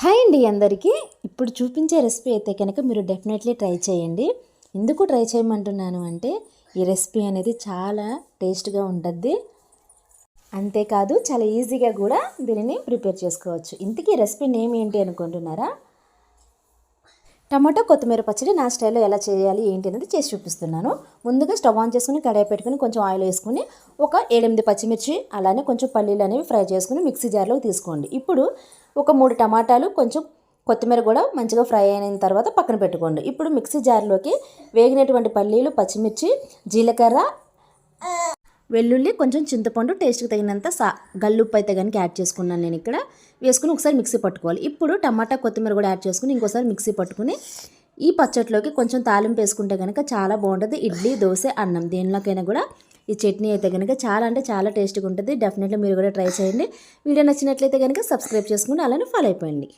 Hi అండి అందరికీ. ఇప్పుడు చూపించే రెసిపీ అయితే కనుక మీరు డెఫినెట్లీ ట్రై చేయండి. ఎందుకు ట్రై చేయమంటున్నాను అంటే ఈ రెసిపీ అనేది చాలా టేస్ట్గా ఉంటుంది. అంతేకాదు చాలా ఈజీగా కూడా దీనిని ప్రిపేర్ చేసుకోవచ్చు. ఇంతకీ రెసిపీ నేమ్ ఏంటి అనుకుంటున్నారా? టమాటో కొత్తిమీర పచ్చడి నా స్టైల్లో ఎలా చేయాలి ఏంటి అనేది చేసి చూపిస్తున్నాను. ముందుగా స్టవ్ ఆన్ చేసుకుని కడాయి పెట్టుకుని కొంచెం ఆయిల్ వేసుకుని ఒక 7-8 పచ్చిమిర్చి అలానే కొంచెం పల్లీలు అనేవి ఫ్రై చేసుకుని మిక్సీ జార్లోకి తీసుకోండి. ఇప్పుడు ఒక 3 టమాటాలు కొంచెం కొత్తిమీర కూడా మంచిగా ఫ్రై అయిన తర్వాత పక్కన పెట్టుకోండి. ఇప్పుడు మిక్సీ జార్లోకి వేగినటువంటి పల్లీలు, పచ్చిమిర్చి, జీలకర్ర, వెల్లుల్లి, కొంచెం చింతపండు, టేస్ట్కి తగినంత గల్లుప్పు అయితే కనుక యాడ్ చేసుకున్నాను నేను ఇక్కడ. వేసుకుని ఒకసారి మిక్సీ పట్టుకోవాలి. ఇప్పుడు టమాటా, కొత్తిమీర కూడా యాడ్ చేసుకుని ఇంకోసారి మిక్సీ పట్టుకుని ఈ పచ్చట్లోకి కొంచెం తాలింపు వేసుకుంటే కనుక చాలా బాగుంటుంది. ఇడ్లీ, దోశ, అన్నం దేనిలోకైనా కూడా ఈ చట్నీ అయితే కనుక చాలా అంటే చాలా టేస్ట్గా ఉంటుంది. డెఫినెట్లీ మీరు కూడా ట్రై చేయండి. వీడియో నచ్చినట్లయితే కనుక సబ్స్క్రైబ్ చేసుకుని అలానే ఫాలో అయిపోయింది.